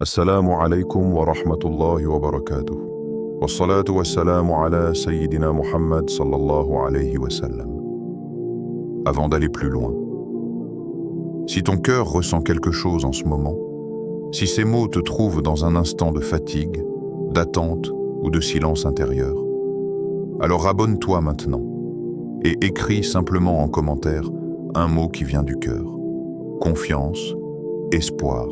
السلام عليكم ورحمة الله وبركاته والصلاة والسلام على سيدنا Muhammad sallallahu alayhi wa sallam. Avant d'aller plus loin, si ton cœur ressent quelque chose en ce moment, si ces mots te trouvent dans un instant de fatigue, d'attente ou de silence intérieur, alors abonne-toi maintenant et écris simplement en commentaire un mot qui vient du cœur: confiance, espoir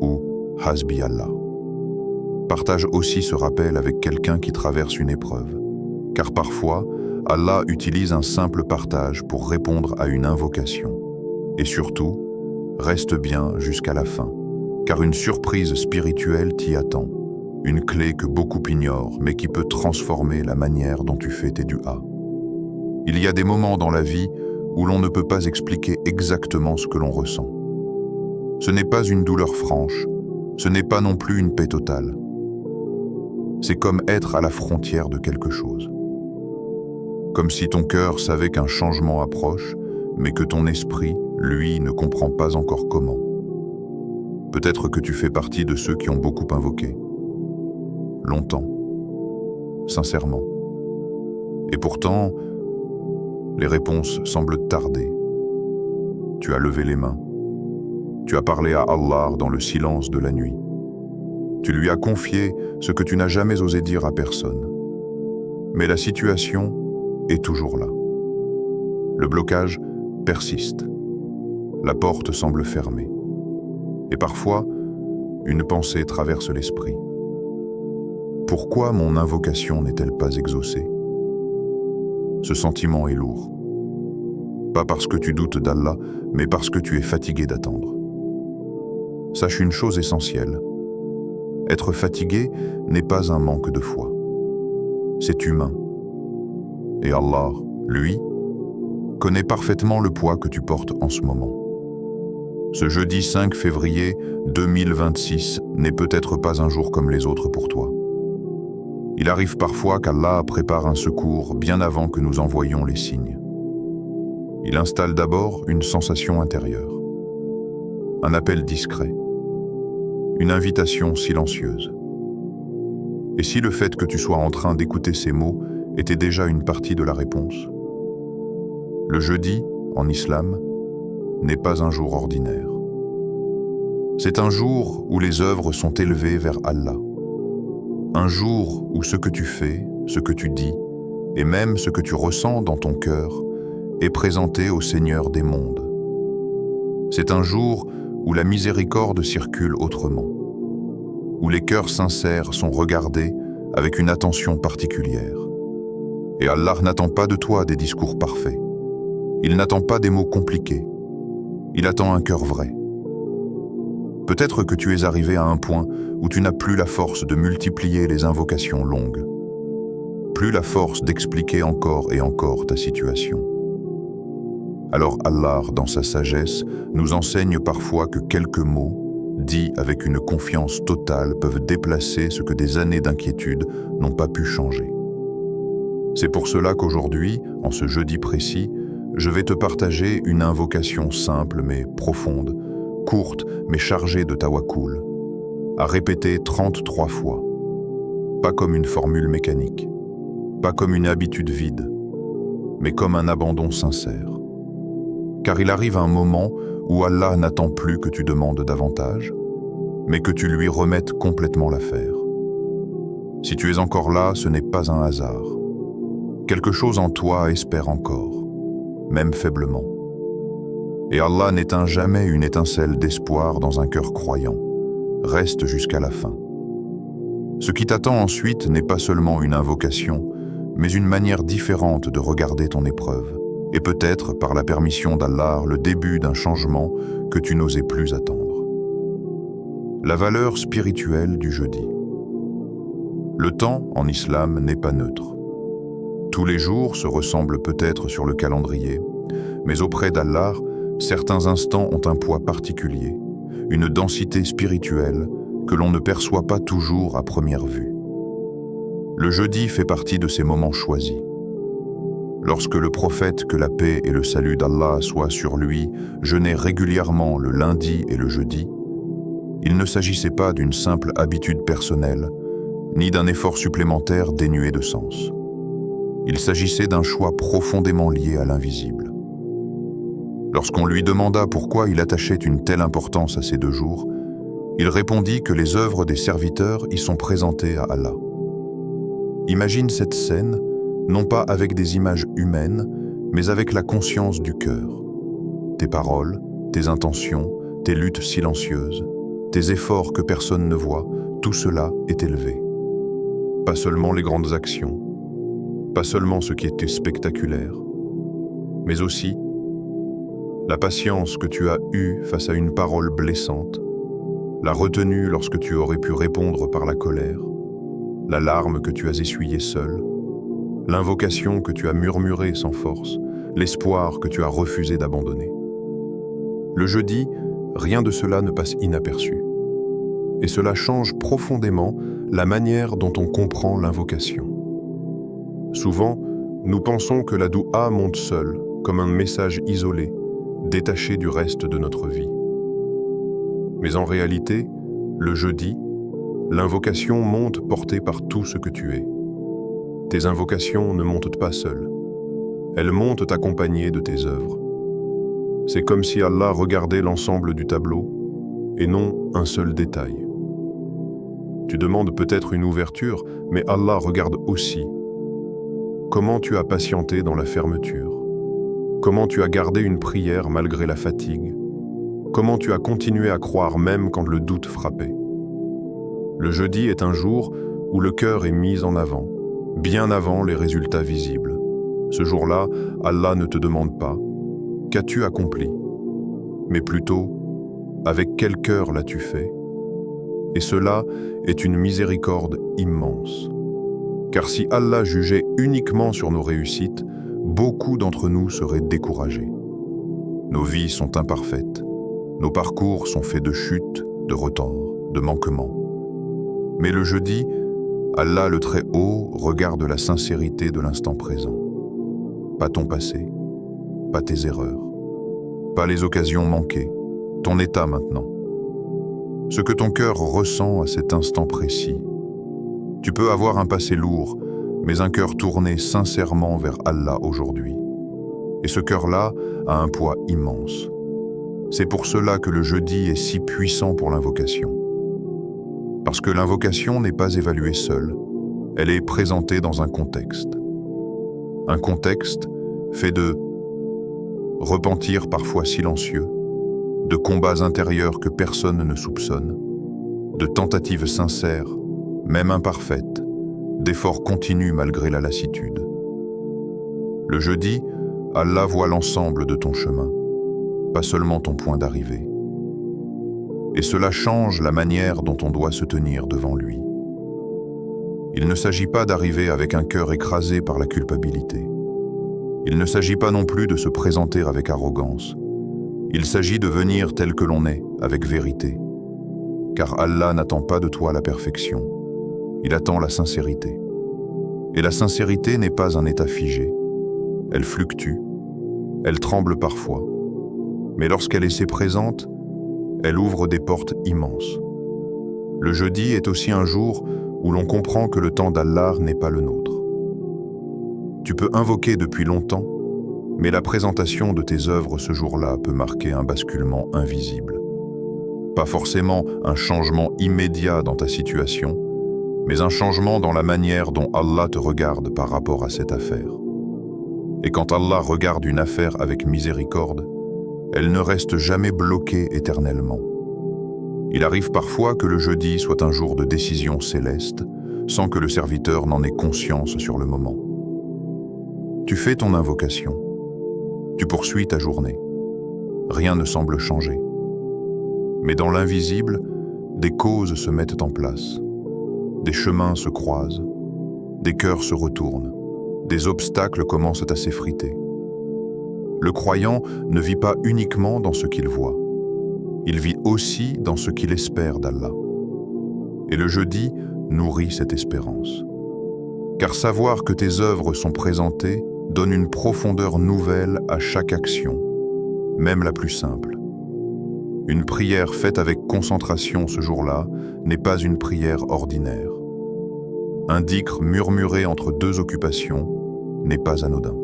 ou Hasbi Allah. Partage aussi ce rappel avec quelqu'un qui traverse une épreuve, car parfois, Allah utilise un simple partage pour répondre à une invocation. Et surtout, reste bien jusqu'à la fin, car une surprise spirituelle t'y attend, une clé que beaucoup ignorent, mais qui peut transformer la manière dont tu fais tes duas. Il y a des moments dans la vie où l'on ne peut pas expliquer exactement ce que l'on ressent. Ce n'est pas une douleur franche, ce n'est pas non plus une paix totale. C'est comme être à la frontière de quelque chose. Comme si ton cœur savait qu'un changement approche, mais que ton esprit, lui, ne comprend pas encore comment. Peut-être que tu fais partie de ceux qui ont beaucoup invoqué. Longtemps. Sincèrement. Et pourtant, les réponses semblent tarder. Tu as levé les mains. Tu as parlé à Allah dans le silence de la nuit. Tu lui as confié ce que tu n'as jamais osé dire à personne. Mais la situation est toujours là. Le blocage persiste. La porte semble fermée. Et parfois, une pensée traverse l'esprit. Pourquoi mon invocation n'est-elle pas exaucée? Ce sentiment est lourd. Pas parce que tu doutes d'Allah, mais parce que tu es fatigué d'attendre. Sache une chose essentielle. Être fatigué n'est pas un manque de foi. C'est humain. Et Allah, lui, connaît parfaitement le poids que tu portes en ce moment. Ce jeudi 5 février 2026 n'est peut-être pas un jour comme les autres pour toi. Il arrive parfois qu'Allah prépare un secours bien avant que nous envoyions les signes. Il installe d'abord une sensation intérieure. Un appel discret. Une invitation silencieuse. Et si le fait que tu sois en train d'écouter ces mots était déjà une partie de la réponse? Le jeudi, en islam, n'est pas un jour ordinaire. C'est un jour où les œuvres sont élevées vers Allah. Un jour où ce que tu fais, ce que tu dis, et même ce que tu ressens dans ton cœur, est présenté au Seigneur des mondes. C'est un jour où la miséricorde circule autrement, où les cœurs sincères sont regardés avec une attention particulière. Et Allah n'attend pas de toi des discours parfaits. Il n'attend pas des mots compliqués. Il attend un cœur vrai. Peut-être que tu es arrivé à un point où tu n'as plus la force de multiplier les invocations longues, plus la force d'expliquer encore et encore ta situation. Alors Allah, dans sa sagesse, nous enseigne parfois que quelques mots, dits avec une confiance totale, peuvent déplacer ce que des années d'inquiétude n'ont pas pu changer. C'est pour cela qu'aujourd'hui, en ce jeudi précis, je vais te partager une invocation simple mais profonde, courte mais chargée de tawakkul, à répéter 33 fois. Pas comme une formule mécanique, pas comme une habitude vide, mais comme un abandon sincère. Car il arrive un moment où Allah n'attend plus que tu demandes davantage, mais que tu lui remettes complètement l'affaire. Si tu es encore là, ce n'est pas un hasard. Quelque chose en toi espère encore, même faiblement. Et Allah n'éteint jamais une étincelle d'espoir dans un cœur croyant. Reste jusqu'à la fin. Ce qui t'attend ensuite n'est pas seulement une invocation, mais une manière différente de regarder ton épreuve. Et peut-être, par la permission d'Allah, le début d'un changement que tu n'osais plus attendre. La valeur spirituelle du jeudi. Le temps, en islam, n'est pas neutre. Tous les jours se ressemblent peut-être sur le calendrier, mais auprès d'Allah, certains instants ont un poids particulier, une densité spirituelle que l'on ne perçoit pas toujours à première vue. Le jeudi fait partie de ces moments choisis. Lorsque le prophète, que la paix et le salut d'Allah soient sur lui, jeûnait régulièrement le lundi et le jeudi, Il ne s'agissait pas d'une simple habitude personnelle, ni d'un effort supplémentaire dénué de sens. Il s'agissait d'un choix profondément lié à l'invisible. Lorsqu'on lui demanda pourquoi il attachait une telle importance à ces 2 jours, il répondit que les œuvres des serviteurs y sont présentées à Allah. Imagine cette scène, non pas avec des images humaines, mais avec la conscience du cœur. Tes paroles, tes intentions, tes luttes silencieuses, tes efforts que personne ne voit, tout cela est élevé. Pas seulement les grandes actions, pas seulement ce qui était spectaculaire, mais aussi la patience que tu as eue face à une parole blessante, la retenue lorsque tu aurais pu répondre par la colère, la larme que tu as essuyée seule, l'invocation que tu as murmurée sans force, l'espoir que tu as refusé d'abandonner. Le jeudi, rien de cela ne passe inaperçu. Et cela change profondément la manière dont on comprend l'invocation. Souvent, nous pensons que la doua monte seule, comme un message isolé, détaché du reste de notre vie. Mais en réalité, le jeudi, l'invocation monte portée par tout ce que tu es. Tes invocations ne montent pas seules. Elles montent accompagnées de tes œuvres. C'est comme si Allah regardait l'ensemble du tableau et non un seul détail. Tu demandes peut-être une ouverture, mais Allah regarde aussi comment tu as patienté dans la fermeture, comment tu as gardé une prière malgré la fatigue, comment tu as continué à croire même quand le doute frappait. Le jeudi est un jour où le cœur est mis en avant, bien avant les résultats visibles. Ce jour-là, Allah ne te demande pas « Qu'as-tu accompli ?» mais plutôt « Avec quel cœur l'as-tu fait ?» Et cela est une miséricorde immense. Car si Allah jugeait uniquement sur nos réussites, beaucoup d'entre nous seraient découragés. Nos vies sont imparfaites. Nos parcours sont faits de chutes, de retorts, de manquements. Mais le jeudi, Allah le Très-Haut regarde la sincérité de l'instant présent. Pas ton passé, pas tes erreurs, pas les occasions manquées, ton état maintenant. Ce que ton cœur ressent à cet instant précis. Tu peux avoir un passé lourd, mais un cœur tourné sincèrement vers Allah aujourd'hui. Et ce cœur-là a un poids immense. C'est pour cela que le jeudi est si puissant pour l'invocation. Parce que l'invocation n'est pas évaluée seule, elle est présentée dans un contexte. Un contexte fait de repentir parfois silencieux, de combats intérieurs que personne ne soupçonne, de tentatives sincères, même imparfaites, d'efforts continus malgré la lassitude. Le jeudi, Allah voit l'ensemble de ton chemin, pas seulement ton point d'arrivée. Et cela change la manière dont on doit se tenir devant lui. Il ne s'agit pas d'arriver avec un cœur écrasé par la culpabilité. Il ne s'agit pas non plus de se présenter avec arrogance. Il s'agit de venir tel que l'on est, avec vérité. Car Allah n'attend pas de toi la perfection, il attend la sincérité. Et la sincérité n'est pas un état figé. Elle fluctue, elle tremble parfois. Mais lorsqu'elle est présente, elle ouvre des portes immenses. Le jeudi est aussi un jour où l'on comprend que le temps d'Allah n'est pas le nôtre. Tu peux invoquer depuis longtemps, mais la présentation de tes œuvres ce jour-là peut marquer un basculement invisible. Pas forcément un changement immédiat dans ta situation, mais un changement dans la manière dont Allah te regarde par rapport à cette affaire. Et quand Allah regarde une affaire avec miséricorde, elle ne reste jamais bloquée éternellement. Il arrive parfois que le jeudi soit un jour de décision céleste, sans que le serviteur n'en ait conscience sur le moment. Tu fais ton invocation, tu poursuis ta journée. Rien ne semble changer. Mais dans l'invisible, des causes se mettent en place. Des chemins se croisent, des cœurs se retournent, des obstacles commencent à s'effriter. Le croyant ne vit pas uniquement dans ce qu'il voit, il vit aussi dans ce qu'il espère d'Allah. Et le jeudi nourrit cette espérance. Car savoir que tes œuvres sont présentées donne une profondeur nouvelle à chaque action, même la plus simple. Une prière faite avec concentration ce jour-là n'est pas une prière ordinaire. Un dhikr murmuré entre deux occupations n'est pas anodin.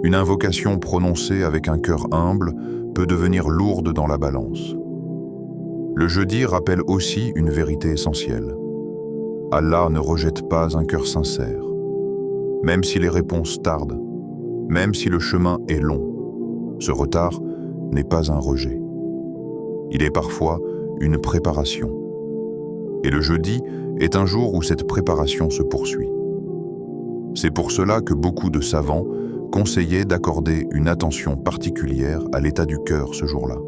Une invocation prononcée avec un cœur humble peut devenir lourde dans la balance. Le jeudi rappelle aussi une vérité essentielle. Allah ne rejette pas un cœur sincère. Même si les réponses tardent, même si le chemin est long, ce retard n'est pas un rejet. Il est parfois une préparation. Et le jeudi est un jour où cette préparation se poursuit. C'est pour cela que beaucoup de savants conseillaient d'accorder une attention particulière à l'état du cœur ce jour-là.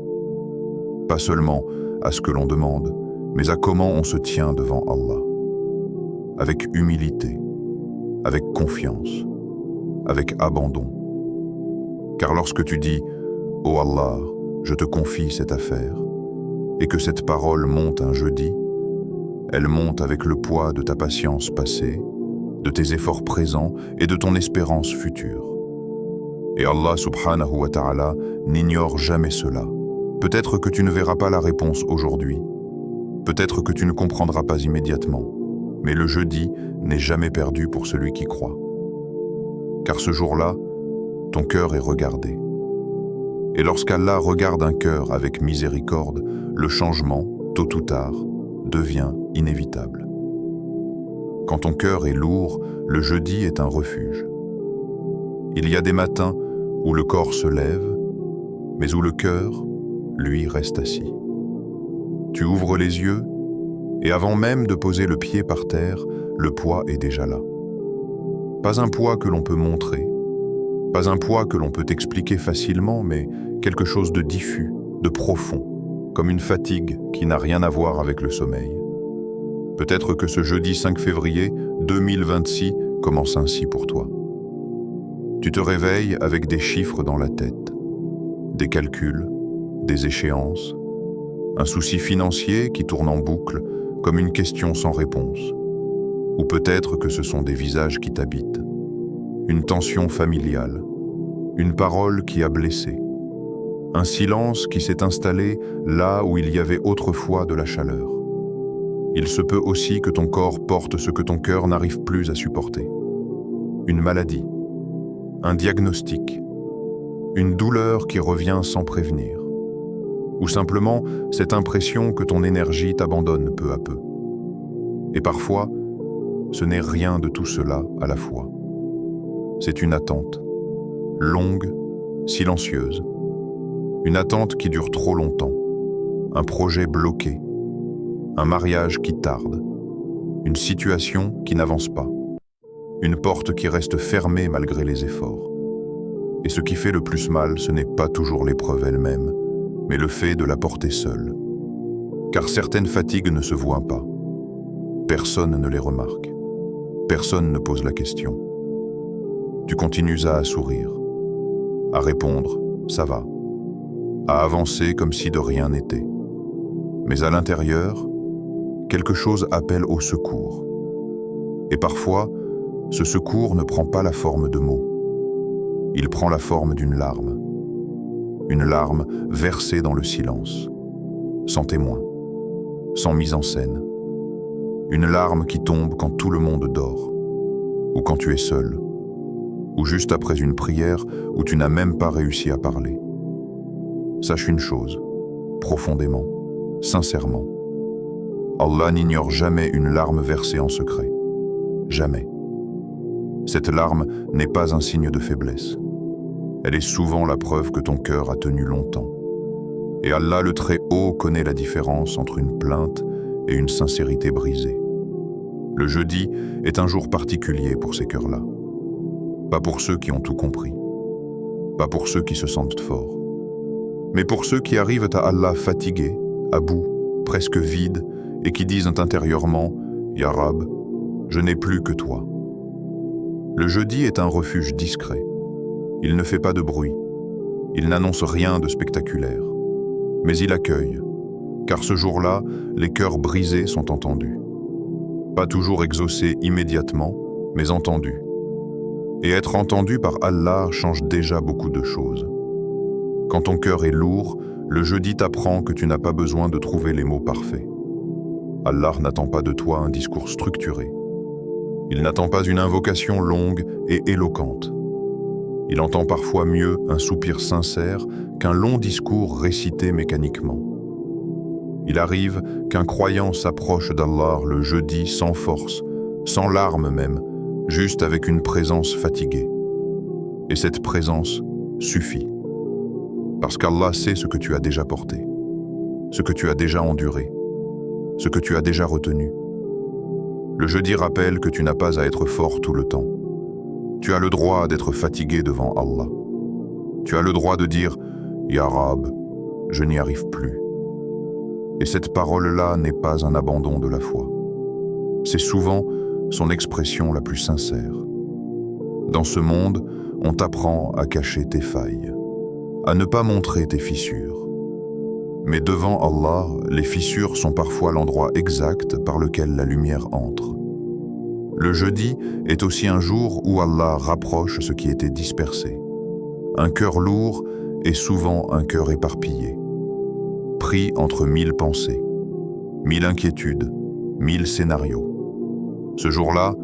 Pas seulement à ce que l'on demande, mais à comment on se tient devant Allah. Avec humilité, avec confiance, avec abandon. Car lorsque tu dis « Oh Allah, je te confie cette affaire », et que cette parole monte un jeudi, elle monte avec le poids de ta patience passée, de tes efforts présents et de ton espérance future. Et Allah subhanahu wa ta'ala n'ignore jamais cela. Peut-être que tu ne verras pas la réponse aujourd'hui, peut-être que tu ne comprendras pas immédiatement, mais le jeudi n'est jamais perdu pour celui qui croit. Car ce jour-là, ton cœur est regardé. Et lorsqu'Allah regarde un cœur avec miséricorde, le changement, tôt ou tard, devient inévitable. Quand ton cœur est lourd, le jeudi est un refuge. Il y a des matins où le corps se lève, mais où le cœur, lui, reste assis. Tu ouvres les yeux, et avant même de poser le pied par terre, le poids est déjà là. Pas un poids que l'on peut montrer, pas un poids que l'on peut expliquer facilement, mais quelque chose de diffus, de profond, comme une fatigue qui n'a rien à voir avec le sommeil. Peut-être que ce jeudi 5 février 2026 commence ainsi pour toi. Tu te réveilles avec des chiffres dans la tête, des calculs, des échéances, un souci financier qui tourne en boucle comme une question sans réponse. Ou peut-être que ce sont des visages qui t'habitent, une tension familiale, une parole qui a blessé, un silence qui s'est installé là où il y avait autrefois de la chaleur. Il se peut aussi que ton corps porte ce que ton cœur n'arrive plus à supporter. Une maladie, un diagnostic, une douleur qui revient sans prévenir, ou simplement cette impression que ton énergie t'abandonne peu à peu. Et parfois, ce n'est rien de tout cela à la fois. C'est une attente, longue, silencieuse, une attente qui dure trop longtemps, un projet bloqué, un mariage qui tarde, une situation qui n'avance pas, une porte qui reste fermée malgré les efforts. Et ce qui fait le plus mal, ce n'est pas toujours l'épreuve elle-même, mais le fait de la porter seule. Car certaines fatigues ne se voient pas. Personne ne les remarque. Personne ne pose la question. Tu continues à sourire, à répondre « ça va », à avancer comme si de rien n'était. Mais à l'intérieur, quelque chose appelle au secours. Et parfois, ce secours ne prend pas la forme de mots. Il prend la forme d'une larme. Une larme versée dans le silence, sans témoin, sans mise en scène. Une larme qui tombe quand tout le monde dort, ou quand tu es seul, ou juste après une prière où tu n'as même pas réussi à parler. Sache une chose, profondément, sincèrement. Allah n'ignore jamais une larme versée en secret. Jamais. Cette larme n'est pas un signe de faiblesse. Elle est souvent la preuve que ton cœur a tenu longtemps. Et Allah le Très-Haut connaît la différence entre une plainte et une sincérité brisée. Le jeudi est un jour particulier pour ces cœurs-là. Pas pour ceux qui ont tout compris. Pas pour ceux qui se sentent forts. Mais pour ceux qui arrivent à Allah fatigués, à bout, presque vides, et qui disent intérieurement « Ya Rab, je n'ai plus que toi ». Le jeudi est un refuge discret. Il ne fait pas de bruit. Il n'annonce rien de spectaculaire. Mais il accueille, car ce jour-là, les cœurs brisés sont entendus. Pas toujours exaucés immédiatement, mais entendus. Et être entendu par Allah change déjà beaucoup de choses. Quand ton cœur est lourd, le jeudi t'apprend que tu n'as pas besoin de trouver les mots parfaits. Allah n'attend pas de toi un discours structuré. Il n'attend pas une invocation longue et éloquente. Il entend parfois mieux un soupir sincère qu'un long discours récité mécaniquement. Il arrive qu'un croyant s'approche d'Allah le jeudi sans force, sans larmes même, juste avec une présence fatiguée. Et cette présence suffit. Parce qu'Allah sait ce que tu as déjà porté, ce que tu as déjà enduré, ce que tu as déjà retenu. Le jeudi rappelle que tu n'as pas à être fort tout le temps. Tu as le droit d'être fatigué devant Allah. Tu as le droit de dire « Ya Rab, je n'y arrive plus ». Et cette parole-là n'est pas un abandon de la foi. C'est souvent son expression la plus sincère. Dans ce monde, on t'apprend à cacher tes failles, à ne pas montrer tes fissures. Mais devant Allah, les fissures sont parfois l'endroit exact par lequel la lumière entre. Le jeudi est aussi un jour où Allah rapproche ce qui était dispersé. Un cœur lourd est souvent un cœur éparpillé, pris entre 1000 pensées, 1000 inquiétudes, 1000 scénarios. Ce jour-là,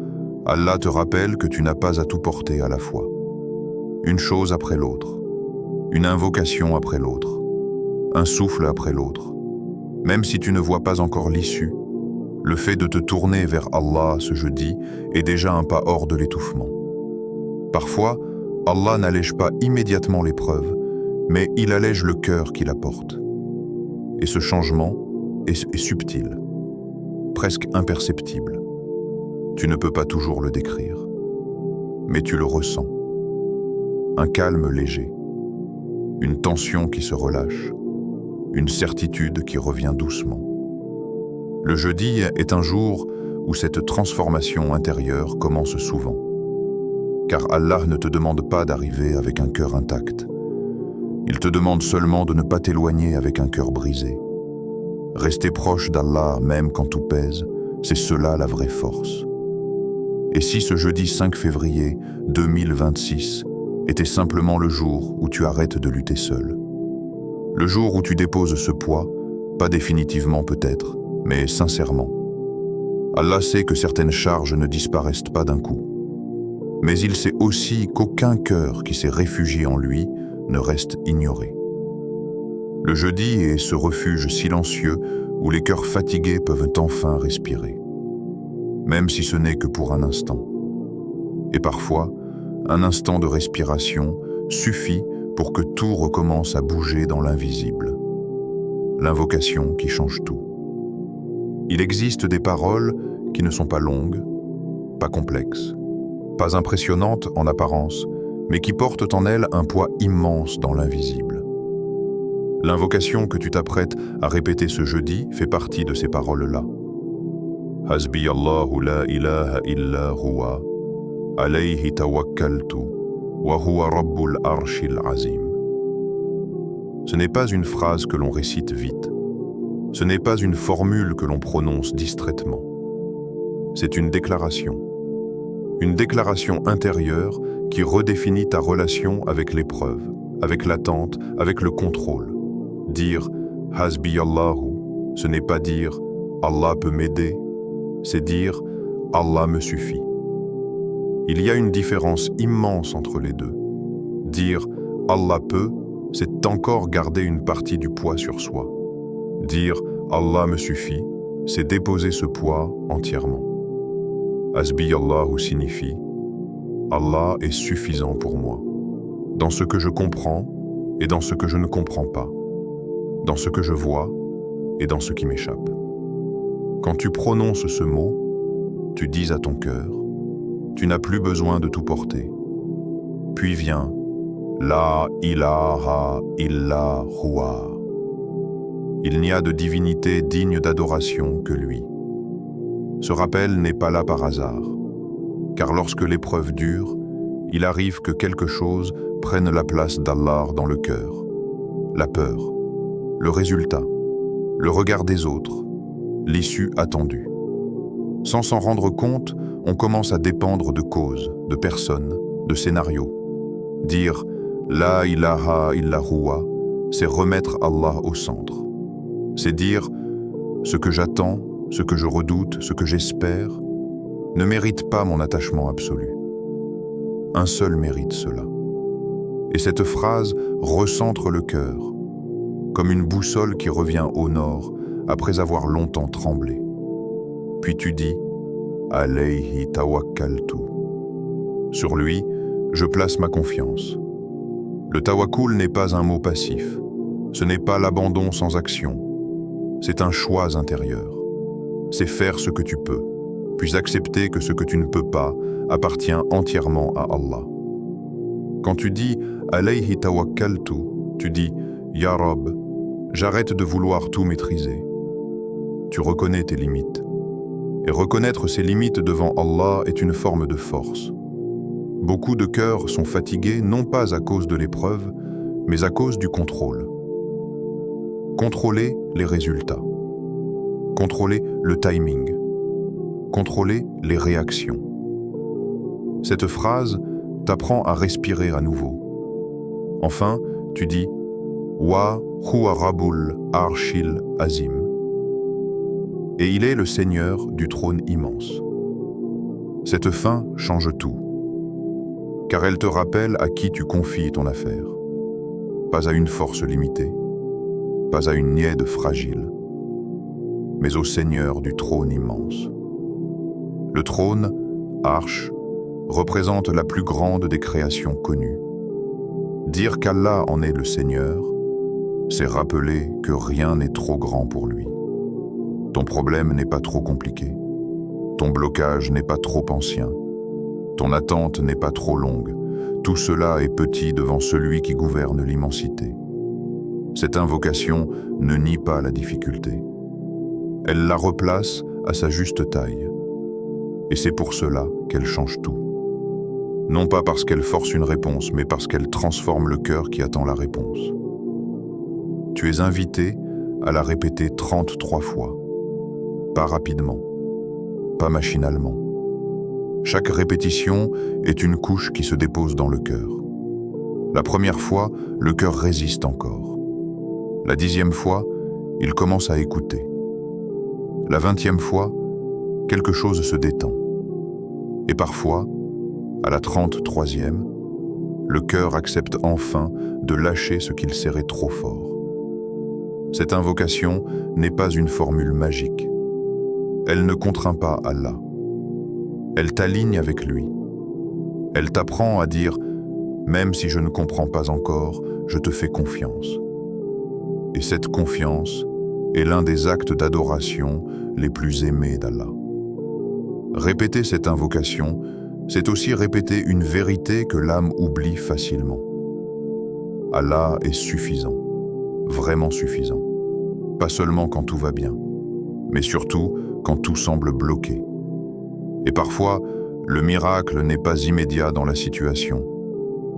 Allah te rappelle que tu n'as pas à tout porter à la fois. Une chose après l'autre, une invocation après l'autre, un souffle après l'autre. Même si tu ne vois pas encore l'issue, le fait de te tourner vers Allah ce jeudi est déjà un pas hors de l'étouffement. Parfois, Allah n'allège pas immédiatement l'épreuve, mais il allège le cœur qui la porte. Et ce changement est subtil, presque imperceptible. Tu ne peux pas toujours le décrire, mais tu le ressens. Un calme léger, une tension qui se relâche, une certitude qui revient doucement. Le jeudi est un jour où cette transformation intérieure commence souvent. Car Allah ne te demande pas d'arriver avec un cœur intact. Il te demande seulement de ne pas t'éloigner avec un cœur brisé. Rester proche d'Allah même quand tout pèse, c'est cela la vraie force. Et si ce jeudi 5 février 2026 était simplement le jour où tu arrêtes de lutter seul, le jour où tu déposes ce poids, pas définitivement peut-être, mais sincèrement. Allah sait que certaines charges ne disparaissent pas d'un coup. Mais il sait aussi qu'aucun cœur qui s'est réfugié en lui ne reste ignoré. Le jeudi est ce refuge silencieux où les cœurs fatigués peuvent enfin respirer, même si ce n'est que pour un instant. Et parfois, un instant de respiration suffit pour que tout recommence à bouger dans l'invisible. L'invocation qui change tout. Il existe des paroles qui ne sont pas longues, pas complexes, pas impressionnantes en apparence, mais qui portent en elles un poids immense dans l'invisible. L'invocation que tu t'apprêtes à répéter ce jeudi fait partie de ces paroles-là. Hasbi Allahu la ilaha illa huwa, alayhi tawakkaltu, wa huwa rabbul arshil azim. Ce n'est pas une phrase que l'on récite vite. Ce n'est pas une formule que l'on prononce distraitement. C'est une déclaration intérieure qui redéfinit ta relation avec l'épreuve, avec l'attente, avec le contrôle. Dire « Hasbi Allahu », ce n'est pas dire « Allah peut m'aider », c'est dire « Allah me suffit ». Il y a une différence immense entre les deux. Dire « Allah peut », c'est encore garder une partie du poids sur soi. Dire « Allah me suffit », c'est déposer ce poids entièrement. Hasbi Allahu signifie « Allah est suffisant pour moi, dans ce que je comprends et dans ce que je ne comprends pas, dans ce que je vois et dans ce qui m'échappe ». Quand tu prononces ce mot, tu dis à ton cœur « Tu n'as plus besoin de tout porter ». Puis vient « La ilaha illa huwa ». Il n'y a de divinité digne d'adoration que lui. Ce rappel n'est pas là par hasard, car lorsque l'épreuve dure, il arrive que quelque chose prenne la place d'Allah dans le cœur. La peur, le résultat, le regard des autres, l'issue attendue. Sans s'en rendre compte, on commence à dépendre de causes, de personnes, de scénarios. Dire « La ilaha illa huwa » c'est remettre Allah au centre. C'est dire ce que j'attends, ce que je redoute, ce que j'espère, ne mérite pas mon attachement absolu. Un seul mérite cela. Et cette phrase recentre le cœur, comme une boussole qui revient au nord après avoir longtemps tremblé. Puis tu dis « Alayhi tawakkaltu ». Sur lui, je place ma confiance. Le tawakkul n'est pas un mot passif. Ce n'est pas l'abandon sans action. C'est un choix intérieur. C'est faire ce que tu peux, puis accepter que ce que tu ne peux pas appartient entièrement à Allah. Quand tu dis « Alayhi tawakkaltu », tu dis « Ya Rab, j'arrête de vouloir tout maîtriser ». Tu reconnais tes limites. Et reconnaître ses limites devant Allah est une forme de force. Beaucoup de cœurs sont fatigués non pas à cause de l'épreuve, mais à cause du contrôle. Contrôler les résultats. Contrôler le timing. Contrôler les réactions. Cette phrase t'apprend à respirer à nouveau. Enfin, tu dis « Wa huwa Rabbul Arshil Azim » et il est le Seigneur du trône immense. Cette fin change tout, car elle te rappelle à qui tu confies ton affaire. Pas à une force limitée, pas à une niaide fragile, mais au Seigneur du trône immense. Le trône, arche, représente la plus grande des créations connues. Dire qu'Allah en est le Seigneur, c'est rappeler que rien n'est trop grand pour lui. Ton problème n'est pas trop compliqué. Ton blocage n'est pas trop ancien. Ton attente n'est pas trop longue. Tout cela est petit devant celui qui gouverne l'immensité. Cette invocation ne nie pas la difficulté. Elle la replace à sa juste taille. Et c'est pour cela qu'elle change tout. Non pas parce qu'elle force une réponse, mais parce qu'elle transforme le cœur qui attend la réponse. Tu es invité à la répéter 33 fois. Pas rapidement, pas machinalement. Chaque répétition est une couche qui se dépose dans le cœur. La première fois, le cœur résiste encore. La 10e fois, il commence à écouter. La 20e fois, quelque chose se détend. Et parfois, à la 33e, le cœur accepte enfin de lâcher ce qu'il serrait trop fort. Cette invocation n'est pas une formule magique. Elle ne contraint pas Allah. Elle t'aligne avec lui. Elle t'apprend à dire « Même si je ne comprends pas encore, je te fais confiance ». Et cette confiance est l'un des actes d'adoration les plus aimés d'Allah. Répéter cette invocation, c'est aussi répéter une vérité que l'âme oublie facilement. Allah est suffisant, vraiment suffisant. Pas seulement quand tout va bien, mais surtout quand tout semble bloqué. Et parfois, le miracle n'est pas immédiat dans la situation,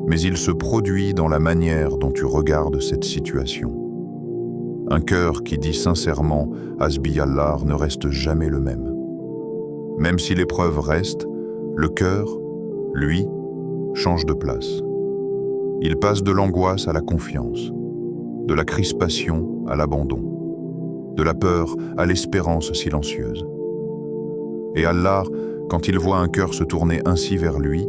mais il se produit dans la manière dont tu regardes cette situation. Un cœur qui dit sincèrement « Hasbi Allah » ne reste jamais le même. Même si l'épreuve reste, le cœur, lui, change de place. Il passe de l'angoisse à la confiance, de la crispation à l'abandon, de la peur à l'espérance silencieuse. Et Allah, quand il voit un cœur se tourner ainsi vers lui,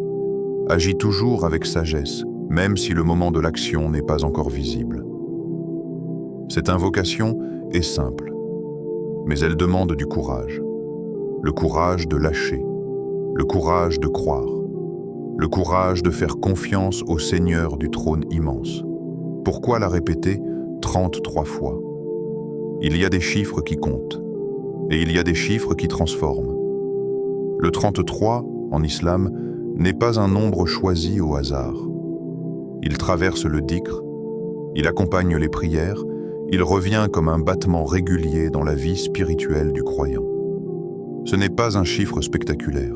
agit toujours avec sagesse, même si le moment de l'action n'est pas encore visible. Cette invocation est simple, mais elle demande du courage. Le courage de lâcher, le courage de croire, le courage de faire confiance au Seigneur du trône immense. Pourquoi la répéter 33 fois? Il y a des chiffres qui comptent, et il y a des chiffres qui transforment. Le 33, en islam, n'est pas un nombre choisi au hasard. Il traverse le dhikr, il accompagne les prières, il revient comme un battement régulier dans la vie spirituelle du croyant. Ce n'est pas un chiffre spectaculaire,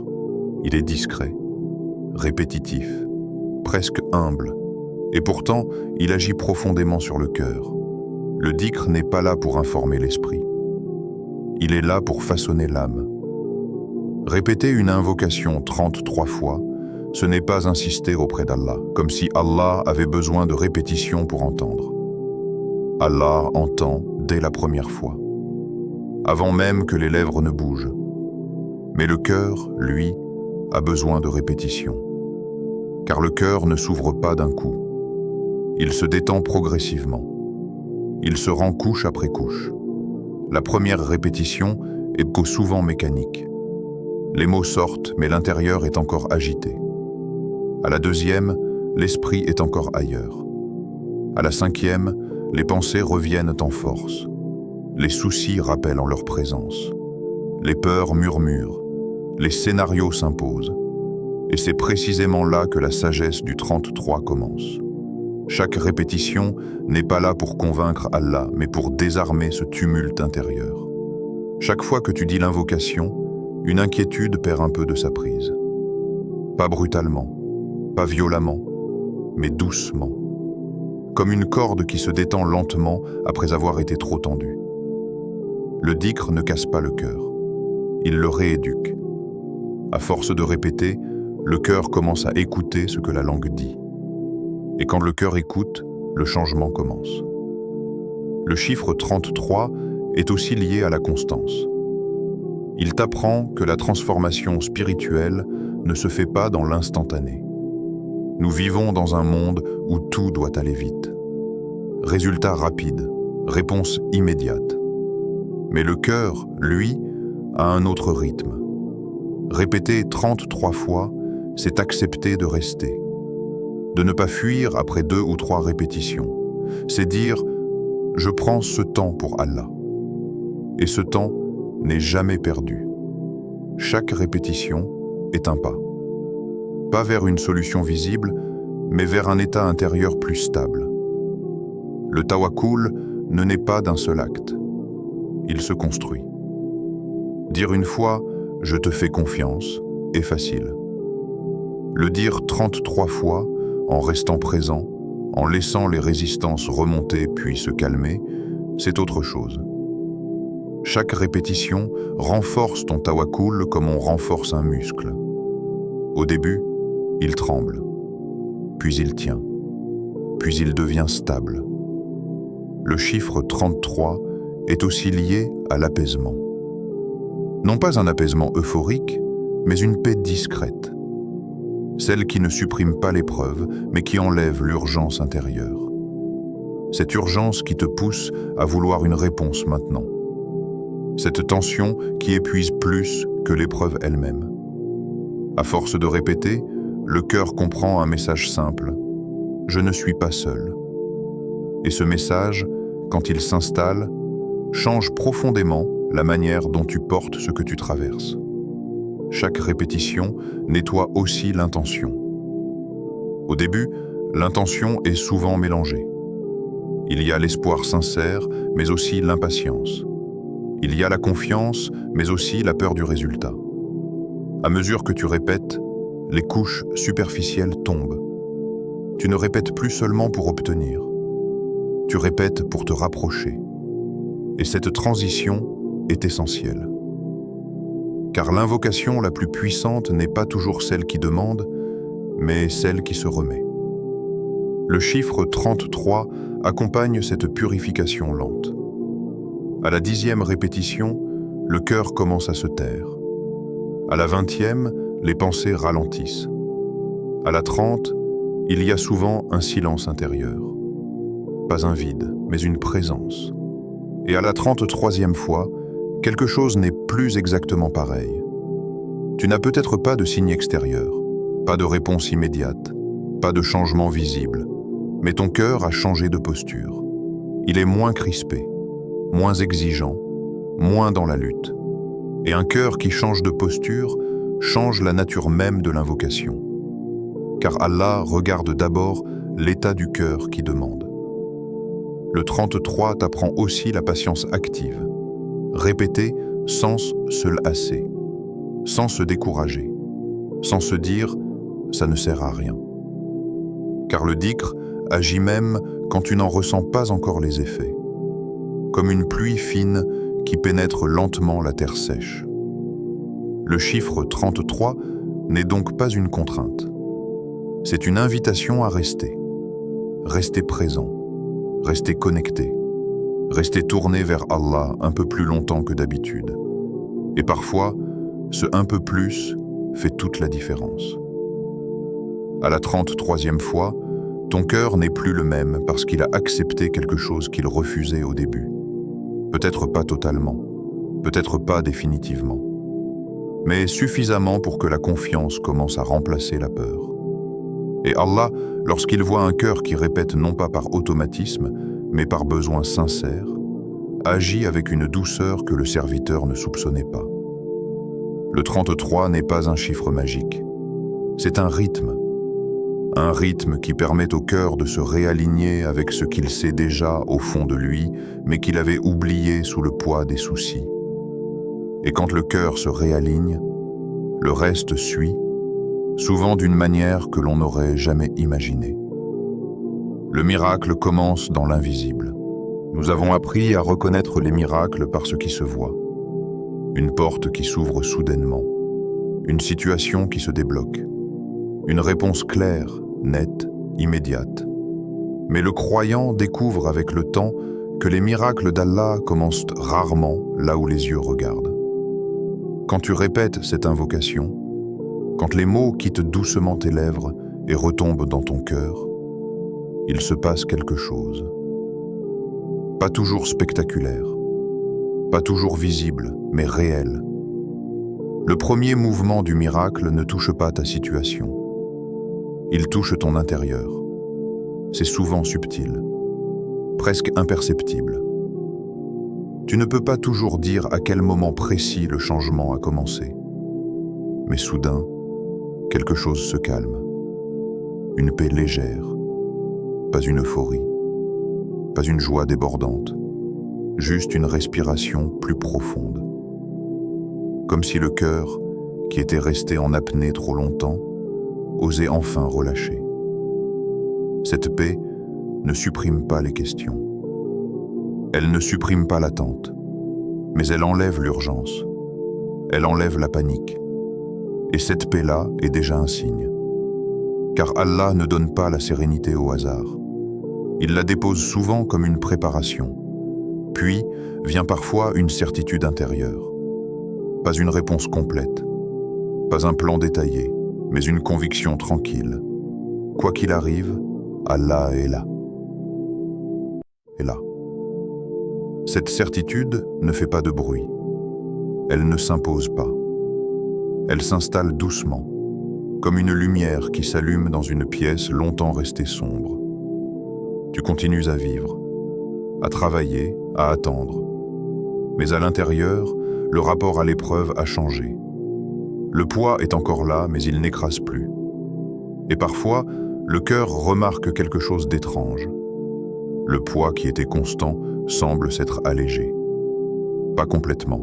il est discret, répétitif, presque humble, et pourtant il agit profondément sur le cœur. Le dhikr n'est pas là pour informer l'esprit. Il est là pour façonner l'âme. Répéter une invocation 33 fois, ce n'est pas insister auprès d'Allah, comme si Allah avait besoin de répétition pour entendre. Allah entend dès la première fois, avant même que les lèvres ne bougent. Mais le cœur, lui, a besoin de répétition. Car le cœur ne s'ouvre pas d'un coup. Il se détend progressivement. Il se rend couche après couche. La première répétition est souvent mécanique. Les mots sortent, mais l'intérieur est encore agité. À la deuxième, l'esprit est encore ailleurs. À la cinquième, les pensées reviennent en force. Les soucis rappellent en leur présence. Les peurs murmurent. Les scénarios s'imposent. Et c'est précisément là que la sagesse du 33 commence. Chaque répétition n'est pas là pour convaincre Allah, mais pour désarmer ce tumulte intérieur. Chaque fois que tu dis l'invocation, une inquiétude perd un peu de sa prise. Pas brutalement, pas violemment, mais doucement. Comme une corde qui se détend lentement après avoir été trop tendue. Le dhikr ne casse pas le cœur. Il le rééduque. À force de répéter, le cœur commence à écouter ce que la langue dit. Et quand le cœur écoute, le changement commence. Le chiffre 33 est aussi lié à la constance. Il t'apprend que la transformation spirituelle ne se fait pas dans l'instantané. Nous vivons dans un monde où tout doit aller vite. Résultat rapide, réponse immédiate. Mais le cœur, lui, a un autre rythme. Répéter 33 fois, c'est accepter de rester. De ne pas fuir après 2 ou 3 répétitions. C'est dire « je prends ce temps pour Allah ». Et ce temps n'est jamais perdu. Chaque répétition est un pas. Pas vers une solution visible, mais vers un état intérieur plus stable. Le tawakkul ne naît pas d'un seul acte. Il se construit. Dire une fois « je te fais confiance » est facile. Le dire 33 fois, en restant présent, en laissant les résistances remonter puis se calmer, c'est autre chose. Chaque répétition renforce ton tawakkul comme on renforce un muscle. Au début, il tremble, puis il tient, puis il devient stable. Le chiffre 33 est aussi lié à l'apaisement. Non pas un apaisement euphorique, mais une paix discrète. Celle qui ne supprime pas l'épreuve, mais qui enlève l'urgence intérieure. Cette urgence qui te pousse à vouloir une réponse maintenant. Cette tension qui épuise plus que l'épreuve elle-même. À force de répéter, le cœur comprend un message simple. Je ne suis pas seul. Et ce message, quand il s'installe, change profondément la manière dont tu portes ce que tu traverses. Chaque répétition nettoie aussi l'intention. Au début, l'intention est souvent mélangée. Il y a l'espoir sincère, mais aussi l'impatience. Il y a la confiance, mais aussi la peur du résultat. À mesure que tu répètes, les couches superficielles tombent. Tu ne répètes plus seulement pour obtenir. Tu répètes pour te rapprocher. Et cette transition est essentielle. Car l'invocation la plus puissante n'est pas toujours celle qui demande, mais celle qui se remet. Le chiffre 33 accompagne cette purification lente. À la 10e répétition, le cœur commence à se taire. À la 20e, les pensées ralentissent. À la 30, il y a souvent un silence intérieur. Pas un vide, mais une présence. Et à la 33e fois, quelque chose n'est plus exactement pareil. Tu n'as peut-être pas de signe extérieur, pas de réponse immédiate, pas de changement visible, mais ton cœur a changé de posture. Il est moins crispé, moins exigeant, moins dans la lutte. Et un cœur qui change de posture change la nature même de l'invocation. Car Allah regarde d'abord l'état du cœur qui demande. Le 33 t'apprend aussi la patience active. Répéter sans se lasser, sans se décourager, sans se dire « ça ne sert à rien ». Car le dhikr agit même quand tu n'en ressens pas encore les effets, comme une pluie fine qui pénètre lentement la terre sèche. Le chiffre 33 n'est donc pas une contrainte. C'est une invitation à rester présent, rester connecté, Rester tourné vers Allah un peu plus longtemps que d'habitude. Et parfois, ce un peu plus fait toute la différence. À la 33e fois, ton cœur n'est plus le même parce qu'il a accepté quelque chose qu'il refusait au début. Peut-être pas totalement, peut-être pas définitivement, mais suffisamment pour que la confiance commence à remplacer la peur. Et Allah, lorsqu'il voit un cœur qui répète non pas par automatisme, mais par besoin sincère, agit avec une douceur que le serviteur ne soupçonnait pas. Le 33 n'est pas un chiffre magique, c'est un rythme qui permet au cœur de se réaligner avec ce qu'il sait déjà au fond de lui, mais qu'il avait oublié sous le poids des soucis. Et quand le cœur se réaligne, le reste suit, souvent d'une manière que l'on n'aurait jamais imaginée. Le miracle commence dans l'invisible. Nous avons appris à reconnaître les miracles par ce qui se voit. Une porte qui s'ouvre soudainement, une situation qui se débloque, une réponse claire, nette, immédiate. Mais le croyant découvre avec le temps que les miracles d'Allah commencent rarement là où les yeux regardent. Quand tu répètes cette invocation, quand les mots quittent doucement tes lèvres et retombent dans ton cœur, il se passe quelque chose. Pas toujours spectaculaire, pas toujours visible, mais réel. Le premier mouvement du miracle ne touche pas ta situation. Il touche ton intérieur. C'est souvent subtil, presque imperceptible. Tu ne peux pas toujours dire à quel moment précis le changement a commencé. Mais soudain, quelque chose se calme. Une paix légère, pas une euphorie, pas une joie débordante, juste une respiration plus profonde. Comme si le cœur, qui était resté en apnée trop longtemps, osait enfin relâcher. Cette paix ne supprime pas les questions. Elle ne supprime pas l'attente, mais elle enlève l'urgence. Elle enlève la panique. Et cette paix-là est déjà un signe. Car Allah ne donne pas la sérénité au hasard. Il la dépose souvent comme une préparation. Puis vient parfois une certitude intérieure. Pas une réponse complète, pas un plan détaillé, mais une conviction tranquille. Quoi qu'il arrive, Allah est là. Et là. Cette certitude ne fait pas de bruit. Elle ne s'impose pas. Elle s'installe doucement, comme une lumière qui s'allume dans une pièce longtemps restée sombre. Tu continues à vivre, à travailler, à attendre. Mais à l'intérieur, le rapport à l'épreuve a changé. Le poids est encore là, mais il n'écrase plus. Et parfois, le cœur remarque quelque chose d'étrange. Le poids qui était constant semble s'être allégé. Pas complètement,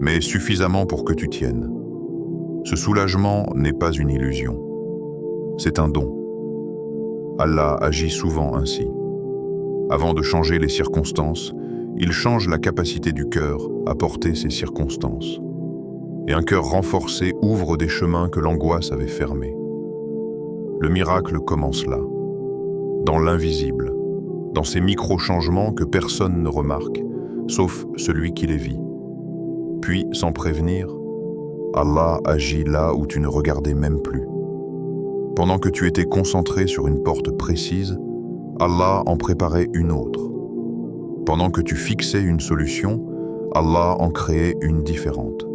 mais suffisamment pour que tu tiennes. Ce soulagement n'est pas une illusion. C'est un don. Allah agit souvent ainsi. Avant de changer les circonstances, il change la capacité du cœur à porter ces circonstances. Et un cœur renforcé ouvre des chemins que l'angoisse avait fermés. Le miracle commence là, dans l'invisible, dans ces micro-changements que personne ne remarque, sauf celui qui les vit. Puis, sans prévenir, Allah agit là où tu ne regardais même plus. Pendant que tu étais concentré sur une porte précise, Allah en préparait une autre. Pendant que tu fixais une solution, Allah en créait une différente.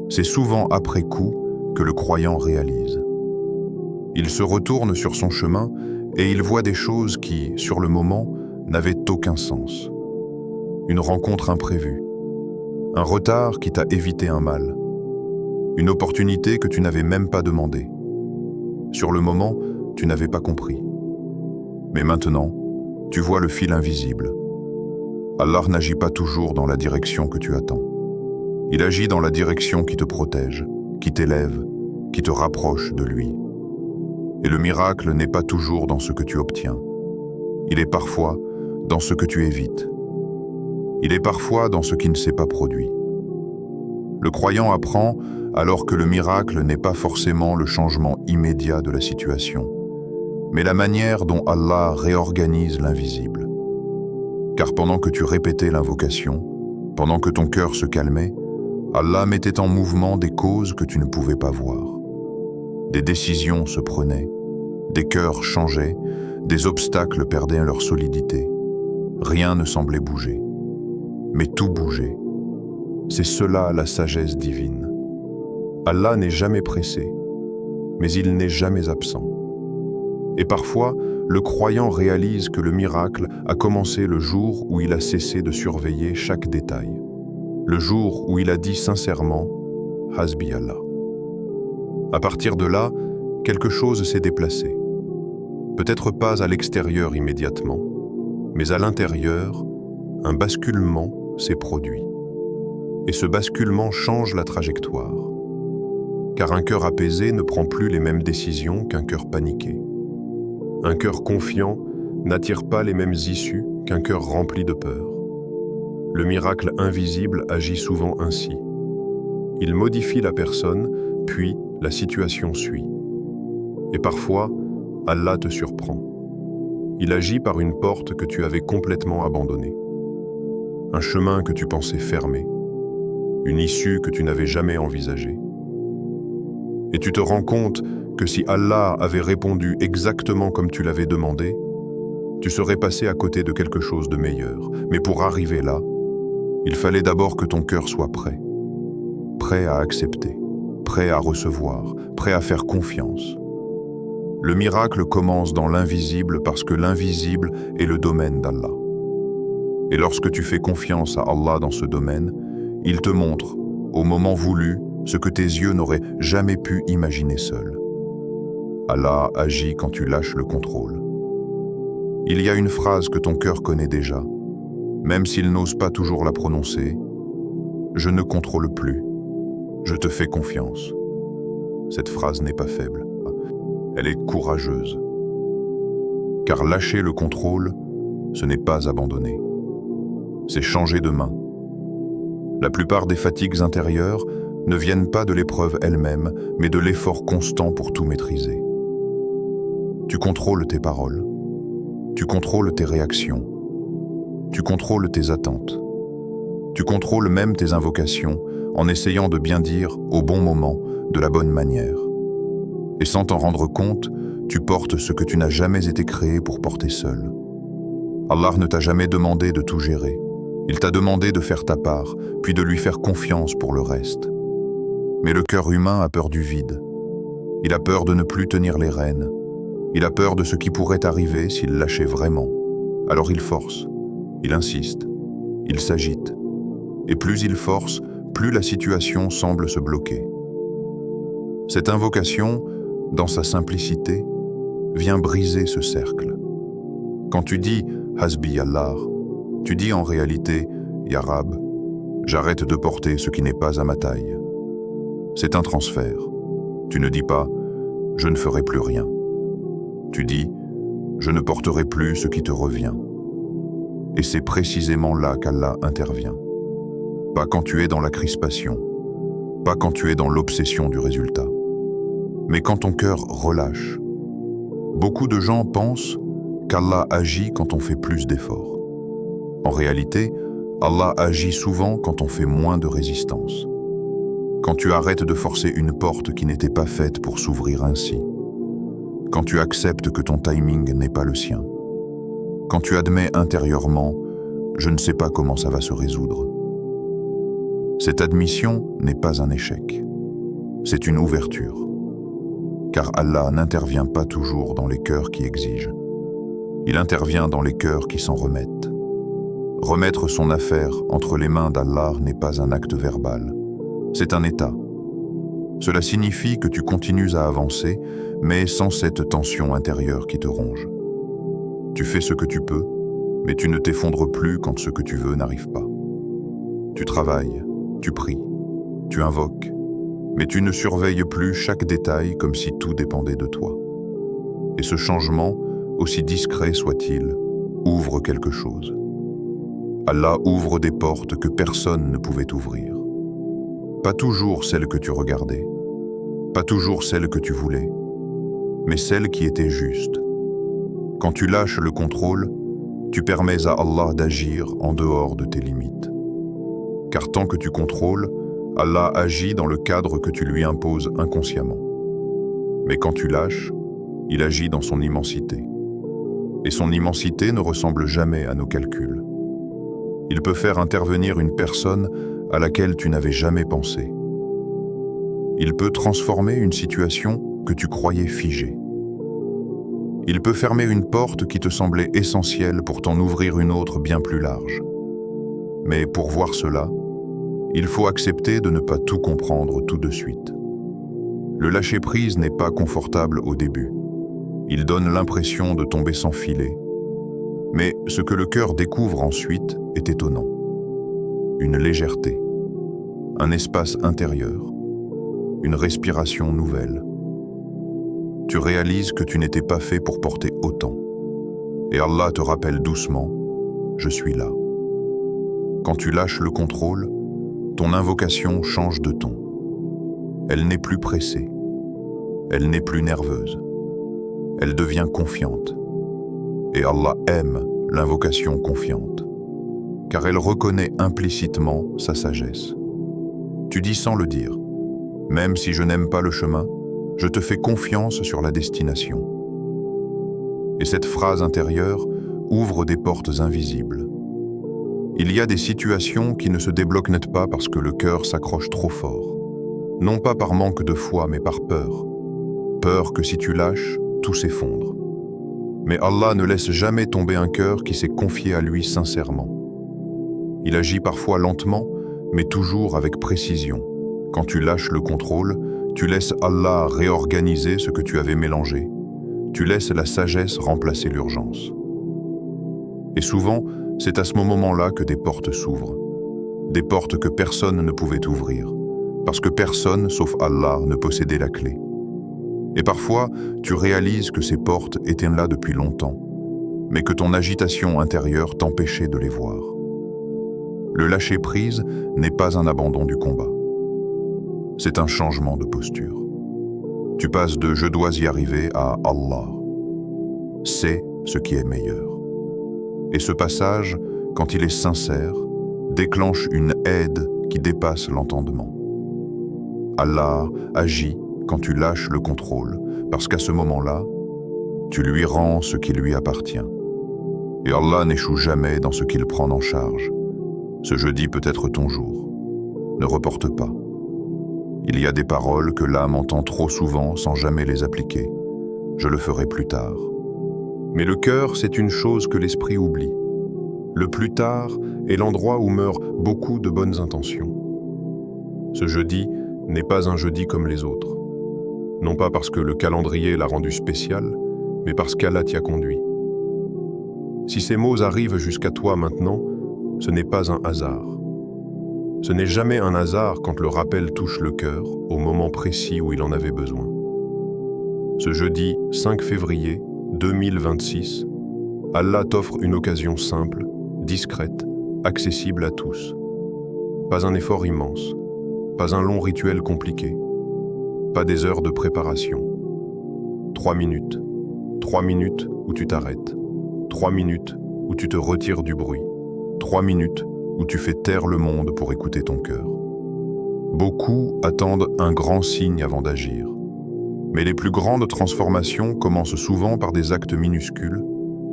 C'est souvent après coup que le croyant réalise. Il se retourne sur son chemin et il voit des choses qui, sur le moment, n'avaient aucun sens. Une rencontre imprévue, un retard qui t'a évité un mal, une opportunité que tu n'avais même pas demandée. Sur le moment, tu n'avais pas compris. Mais maintenant, tu vois le fil invisible. Allah n'agit pas toujours dans la direction que tu attends. Il agit dans la direction qui te protège, qui t'élève, qui te rapproche de lui. Et le miracle n'est pas toujours dans ce que tu obtiens. Il est parfois dans ce que tu évites. Il est parfois dans ce qui ne s'est pas produit. Le croyant apprend alors que le miracle n'est pas forcément le changement immédiat de la situation, mais la manière dont Allah réorganise l'invisible. Car pendant que tu répétais l'invocation, pendant que ton cœur se calmait, Allah mettait en mouvement des causes que tu ne pouvais pas voir. Des décisions se prenaient, des cœurs changeaient, des obstacles perdaient leur solidité. Rien ne semblait bouger, mais tout bougeait. C'est cela la sagesse divine. Allah n'est jamais pressé, mais il n'est jamais absent. Et parfois, le croyant réalise que le miracle a commencé le jour où il a cessé de surveiller chaque détail. Le jour où il a dit sincèrement « Hasbi Allah ». À partir de là, quelque chose s'est déplacé. Peut-être pas à l'extérieur immédiatement, mais à l'intérieur, un basculement s'est produit. Et ce basculement change la trajectoire. Car un cœur apaisé ne prend plus les mêmes décisions qu'un cœur paniqué. Un cœur confiant n'attire pas les mêmes issues qu'un cœur rempli de peur. Le miracle invisible agit souvent ainsi. Il modifie la personne, puis la situation suit. Et parfois, Allah te surprend. Il agit par une porte que tu avais complètement abandonnée. Un chemin que tu pensais fermé. Une issue que tu n'avais jamais envisagée. Et tu te rends compte que si Allah avait répondu exactement comme tu l'avais demandé, tu serais passé à côté de quelque chose de meilleur. Mais pour arriver là, il fallait d'abord que ton cœur soit prêt. Prêt à accepter, prêt à recevoir, prêt à faire confiance. Le miracle commence dans l'invisible parce que l'invisible est le domaine d'Allah. Et lorsque tu fais confiance à Allah dans ce domaine, il te montre, au moment voulu, ce que tes yeux n'auraient jamais pu imaginer seuls. Allah agit quand tu lâches le contrôle. Il y a une phrase que ton cœur connaît déjà, même s'il n'ose pas toujours la prononcer. Je ne contrôle plus, je te fais confiance. Cette phrase n'est pas faible, elle est courageuse. Car lâcher le contrôle, ce n'est pas abandonner. C'est changer de main. La plupart des fatigues intérieures ne viennent pas de l'épreuve elle-même, mais de l'effort constant pour tout maîtriser. Tu contrôles tes paroles, tu contrôles tes réactions, tu contrôles tes attentes, tu contrôles même tes invocations en essayant de bien dire au bon moment, de la bonne manière. Et sans t'en rendre compte, tu portes ce que tu n'as jamais été créé pour porter seul. Allah ne t'a jamais demandé de tout gérer. Il t'a demandé de faire ta part, puis de lui faire confiance pour le reste. Mais le cœur humain a peur du vide. Il a peur de ne plus tenir les rênes. Il a peur de ce qui pourrait arriver s'il lâchait vraiment. Alors il force, il insiste, il s'agite. Et plus il force, plus la situation semble se bloquer. Cette invocation, dans sa simplicité, vient briser ce cercle. Quand tu dis « Hasbi Allah », tu dis en réalité « Ya Rab, j'arrête de porter ce qui n'est pas à ma taille ». C'est un transfert. Tu ne dis pas « Je ne ferai plus rien ». Tu dis « Je ne porterai plus ce qui te revient ». Et c'est précisément là qu'Allah intervient. Pas quand tu es dans la crispation, pas quand tu es dans l'obsession du résultat, mais quand ton cœur relâche. Beaucoup de gens pensent qu'Allah agit quand on fait plus d'efforts. En réalité, Allah agit souvent quand on fait moins de résistance. Quand tu arrêtes de forcer une porte qui n'était pas faite pour s'ouvrir ainsi. Quand tu acceptes que ton timing n'est pas le sien. Quand tu admets intérieurement « je ne sais pas comment ça va se résoudre ». Cette admission n'est pas un échec. C'est une ouverture. Car Allah n'intervient pas toujours dans les cœurs qui exigent. Il intervient dans les cœurs qui s'en remettent. Remettre son affaire entre les mains d'Allah n'est pas un acte verbal. C'est un état. Cela signifie que tu continues à avancer, mais sans cette tension intérieure qui te ronge. Tu fais ce que tu peux, mais tu ne t'effondres plus quand ce que tu veux n'arrive pas. Tu travailles, tu pries, tu invoques, mais tu ne surveilles plus chaque détail comme si tout dépendait de toi. Et ce changement, aussi discret soit-il, ouvre quelque chose. Allah ouvre des portes que personne ne pouvait ouvrir. Pas toujours celles que tu regardais, pas toujours celles que tu voulais, mais celles qui étaient justes. Quand tu lâches le contrôle, tu permets à Allah d'agir en dehors de tes limites. Car tant que tu contrôles, Allah agit dans le cadre que tu lui imposes inconsciemment. Mais quand tu lâches, il agit dans son immensité. Et son immensité ne ressemble jamais à nos calculs. Il peut faire intervenir une personne à laquelle tu n'avais jamais pensé. Il peut transformer une situation que tu croyais figée. Il peut fermer une porte qui te semblait essentielle pour t'en ouvrir une autre bien plus large. Mais pour voir cela, il faut accepter de ne pas tout comprendre tout de suite. Le lâcher-prise n'est pas confortable au début. Il donne l'impression de tomber sans filet. Mais ce que le cœur découvre ensuite est étonnant. Une légèreté, un espace intérieur, une respiration nouvelle. Tu réalises que tu n'étais pas fait pour porter autant. Et Allah te rappelle doucement, je suis là. Quand tu lâches le contrôle, ton invocation change de ton. Elle n'est plus pressée. Elle n'est plus nerveuse. Elle devient confiante. Et Allah aime l'invocation confiante, car elle reconnaît implicitement sa sagesse. Tu dis sans le dire, même si je n'aime pas le chemin, je te fais confiance sur la destination. Et cette phrase intérieure ouvre des portes invisibles. Il y a des situations qui ne se débloquent net pas parce que le cœur s'accroche trop fort. Non pas par manque de foi, mais par peur. Peur que si tu lâches, tout s'effondre. Mais Allah ne laisse jamais tomber un cœur qui s'est confié à lui sincèrement. Il agit parfois lentement, mais toujours avec précision. Quand tu lâches le contrôle, tu laisses Allah réorganiser ce que tu avais mélangé. Tu laisses la sagesse remplacer l'urgence. Et souvent, c'est à ce moment-là que des portes s'ouvrent. Des portes que personne ne pouvait ouvrir, parce que personne, sauf Allah, ne possédait la clé. Et parfois, tu réalises que ces portes étaient là depuis longtemps, mais que ton agitation intérieure t'empêchait de les voir. Le lâcher-prise n'est pas un abandon du combat. C'est un changement de posture. Tu passes de « je dois y arriver » à « Allah ». C'est ce qui est meilleur. Et ce passage, quand il est sincère, déclenche une aide qui dépasse l'entendement. Allah agit quand tu lâches le contrôle, parce qu'à ce moment-là, tu lui rends ce qui lui appartient. Et Allah n'échoue jamais dans ce qu'il prend en charge. Ce jeudi peut être ton jour. Ne reporte pas. Il y a des paroles que l'âme entend trop souvent sans jamais les appliquer. Je le ferai plus tard. Mais le cœur, c'est une chose que l'esprit oublie. Le plus tard est l'endroit où meurent beaucoup de bonnes intentions. Ce jeudi n'est pas un jeudi comme les autres. Non pas parce que le calendrier l'a rendu spécial, mais parce qu'Allah t'y a conduit. Si ces mots arrivent jusqu'à toi maintenant, ce n'est pas un hasard. Ce n'est jamais un hasard quand le rappel touche le cœur au moment précis où il en avait besoin. Ce jeudi 5 février 2026, Allah t'offre une occasion simple, discrète, accessible à tous. Pas un effort immense, pas un long rituel compliqué, pas des heures de préparation. 3 minutes. 3 minutes où tu t'arrêtes. 3 minutes où tu te retires du bruit. 3 minutes où tu fais taire le monde pour écouter ton cœur. Beaucoup attendent un grand signe avant d'agir. Mais les plus grandes transformations commencent souvent par des actes minuscules,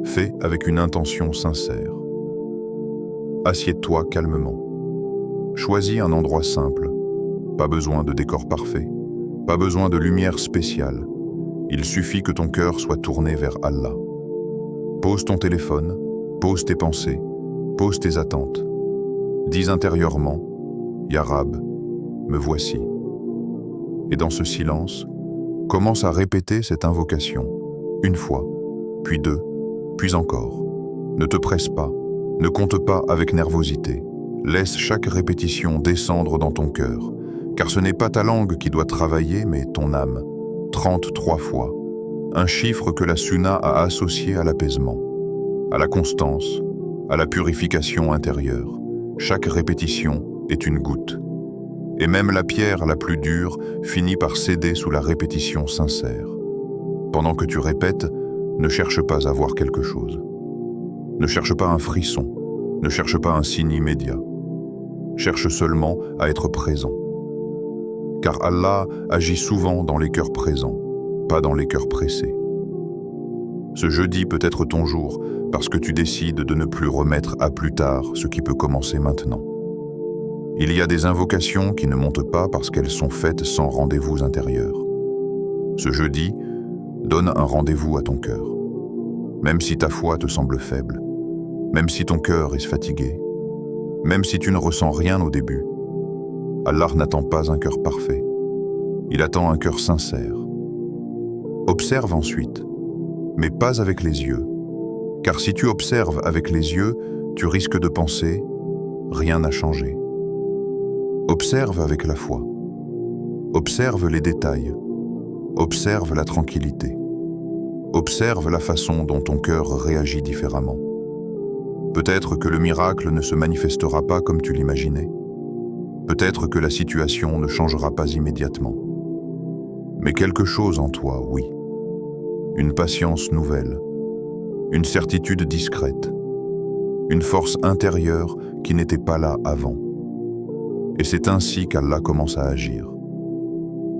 faits avec une intention sincère. Assieds-toi calmement. Choisis un endroit simple. Pas besoin de décor parfait. Pas besoin de lumière spéciale. Il suffit que ton cœur soit tourné vers Allah. Pose ton téléphone, pose tes pensées, pose tes attentes. Dis intérieurement, Ya Rab, me voici. Et dans ce silence, commence à répéter cette invocation, une fois, puis deux, puis encore. Ne te presse pas, ne compte pas avec nervosité. Laisse chaque répétition descendre dans ton cœur, car ce n'est pas ta langue qui doit travailler, mais ton âme. 33 fois, un chiffre que la Sunna a associé à l'apaisement, à la constance, à la purification intérieure. Chaque répétition est une goutte. Et même la pierre la plus dure finit par céder sous la répétition sincère. Pendant que tu répètes, ne cherche pas à voir quelque chose. Ne cherche pas un frisson, ne cherche pas un signe immédiat. Cherche seulement à être présent. Car Allah agit souvent dans les cœurs présents, pas dans les cœurs pressés. Ce jeudi peut être ton jour parce que tu décides de ne plus remettre à plus tard ce qui peut commencer maintenant. Il y a des invocations qui ne montent pas parce qu'elles sont faites sans rendez-vous intérieur. Ce jeudi, donne un rendez-vous à ton cœur. Même si ta foi te semble faible, même si ton cœur est fatigué, même si tu ne ressens rien au début, Allah n'attend pas un cœur parfait. Il attend un cœur sincère. Observe ensuite, mais pas avec les yeux. Car si tu observes avec les yeux, tu risques de penser « rien n'a changé ». Observe avec la foi. Observe les détails. Observe la tranquillité. Observe la façon dont ton cœur réagit différemment. Peut-être que le miracle ne se manifestera pas comme tu l'imaginais. Peut-être que la situation ne changera pas immédiatement. Mais quelque chose en toi, oui. Une patience nouvelle. Une certitude discrète. Une force intérieure qui n'était pas là avant. Et c'est ainsi qu'Allah commence à agir.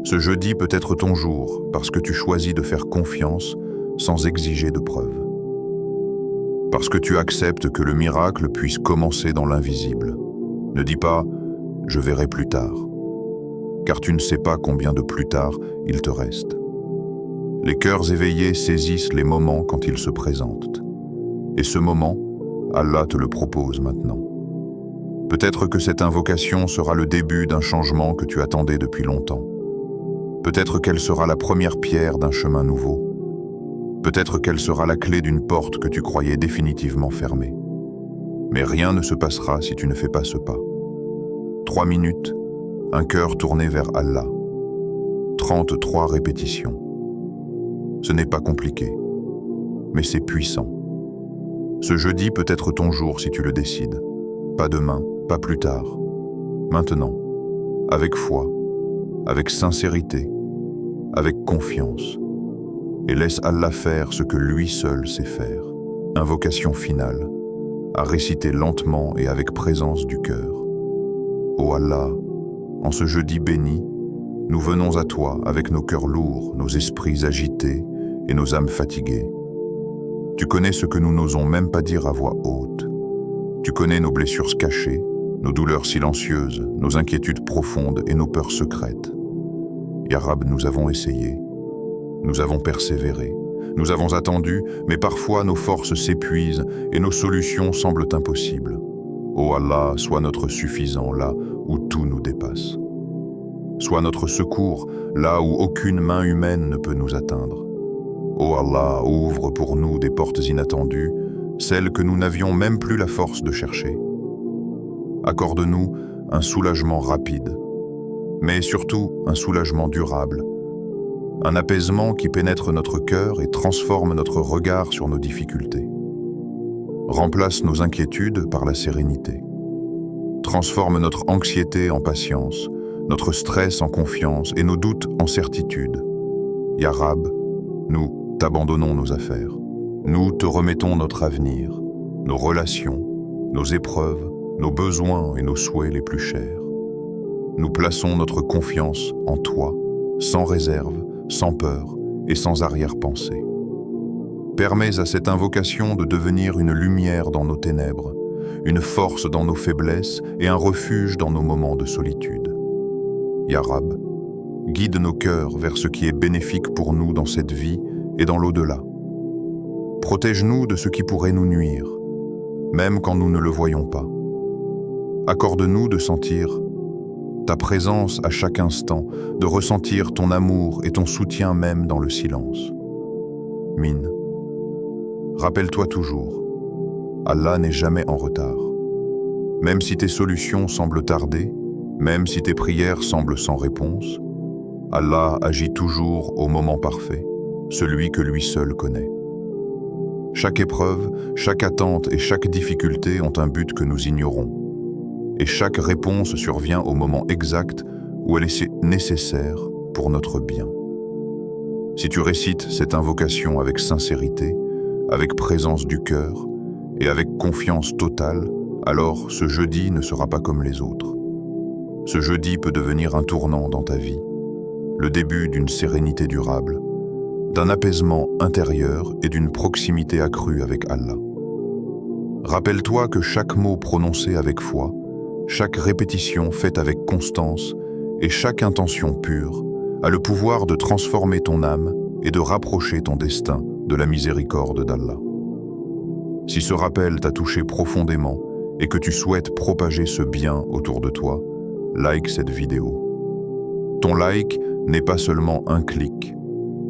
Ce jeudi peut être ton jour parce que tu choisis de faire confiance sans exiger de preuves. Parce que tu acceptes que le miracle puisse commencer dans l'invisible. Ne dis pas « je verrai plus tard », car tu ne sais pas combien de plus tard il te reste. Les cœurs éveillés saisissent les moments quand ils se présentent. Et ce moment, Allah te le propose maintenant. Peut-être que cette invocation sera le début d'un changement que tu attendais depuis longtemps. Peut-être qu'elle sera la première pierre d'un chemin nouveau. Peut-être qu'elle sera la clé d'une porte que tu croyais définitivement fermée. Mais rien ne se passera si tu ne fais pas ce pas. 3 minutes, un cœur tourné vers Allah. 33 répétitions. Ce n'est pas compliqué, mais c'est puissant. Ce jeudi peut être ton jour si tu le décides. Pas demain, pas plus tard. Maintenant, avec foi, avec sincérité, avec confiance. Et laisse Allah faire ce que lui seul sait faire. Invocation finale, à réciter lentement et avec présence du cœur. Ô Allah, en ce jeudi béni, nous venons à toi avec nos cœurs lourds, nos esprits agités et nos âmes fatiguées. Tu connais ce que nous n'osons même pas dire à voix haute. Tu connais nos blessures cachées, nos douleurs silencieuses, nos inquiétudes profondes et nos peurs secrètes. Ya Rab, nous avons essayé, nous avons persévéré, nous avons attendu, mais parfois nos forces s'épuisent et nos solutions semblent impossibles. Ô Allah, sois notre suffisant là où tout nous dépasse. Sois notre secours là où aucune main humaine ne peut nous atteindre. Ô Allah, ouvre pour nous des portes inattendues, celles que nous n'avions même plus la force de chercher. Accorde-nous un soulagement rapide, mais surtout un soulagement durable, un apaisement qui pénètre notre cœur et transforme notre regard sur nos difficultés. Remplace nos inquiétudes par la sérénité. Transforme notre anxiété en patience, notre stress en confiance et nos doutes en certitude. Ya Rab, nous t'abandonnons nos affaires. Nous te remettons notre avenir, nos relations, nos épreuves, nos besoins et nos souhaits les plus chers. Nous plaçons notre confiance en toi, sans réserve, sans peur et sans arrière-pensée. Permets à cette invocation de devenir une lumière dans nos ténèbres, une force dans nos faiblesses et un refuge dans nos moments de solitude. Ya Rab, guide nos cœurs vers ce qui est bénéfique pour nous dans cette vie et dans l'au-delà. Protège-nous de ce qui pourrait nous nuire, même quand nous ne le voyons pas. Accorde-nous de sentir ta présence à chaque instant, de ressentir ton amour et ton soutien même dans le silence. Mine. Rappelle-toi toujours, Allah n'est jamais en retard. Même si tes solutions semblent tarder, même si tes prières semblent sans réponse, Allah agit toujours au moment parfait, celui que lui seul connaît. Chaque épreuve, chaque attente et chaque difficulté ont un but que nous ignorons. Et chaque réponse survient au moment exact où elle est nécessaire pour notre bien. Si tu récites cette invocation avec sincérité, avec présence du cœur, et avec confiance totale, alors ce jeudi ne sera pas comme les autres. Ce jeudi peut devenir un tournant dans ta vie, le début d'une sérénité durable, d'un apaisement intérieur et d'une proximité accrue avec Allah. Rappelle-toi que chaque mot prononcé avec foi, chaque répétition faite avec constance et chaque intention pure a le pouvoir de transformer ton âme et de rapprocher ton destin de la miséricorde d'Allah. Si ce rappel t'a touché profondément et que tu souhaites propager ce bien autour de toi, like cette vidéo. Ton like n'est pas seulement un clic,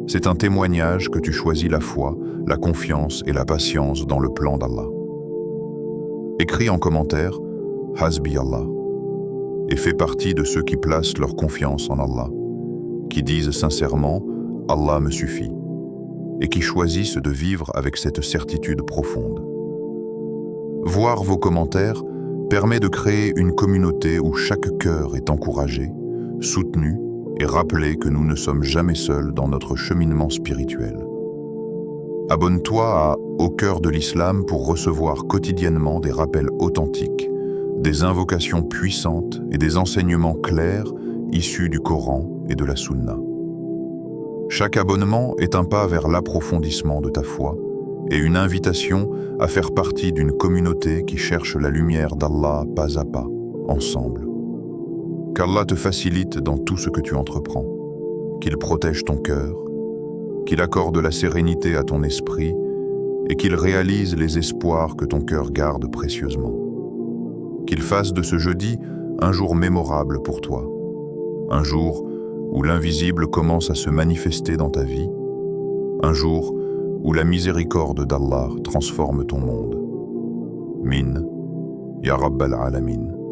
c'est un témoignage que tu choisis la foi, la confiance et la patience dans le plan d'Allah. Écris en commentaire « Hasbi Allah » et fais partie de ceux qui placent leur confiance en Allah, qui disent sincèrement « Allah me suffit » et qui choisissent de vivre avec cette certitude profonde. Voir vos commentaires permet de créer une communauté où chaque cœur est encouragé, soutenu et rappelé que nous ne sommes jamais seuls dans notre cheminement spirituel. Abonne-toi à Au cœur de l'Islam pour recevoir quotidiennement des rappels authentiques, des invocations puissantes et des enseignements clairs issus du Coran et de la Sunna. Chaque abonnement est un pas vers l'approfondissement de ta foi et une invitation à faire partie d'une communauté qui cherche la lumière d'Allah pas à pas, ensemble. Qu'Allah te facilite dans tout ce que tu entreprends, qu'il protège ton cœur, qu'il accorde la sérénité à ton esprit et qu'il réalise les espoirs que ton cœur garde précieusement. Qu'il fasse de ce jeudi un jour mémorable pour toi, un jour où l'invisible commence à se manifester dans ta vie, un jour où la miséricorde d'Allah transforme ton monde. Min, Ya Rabbal Alamin.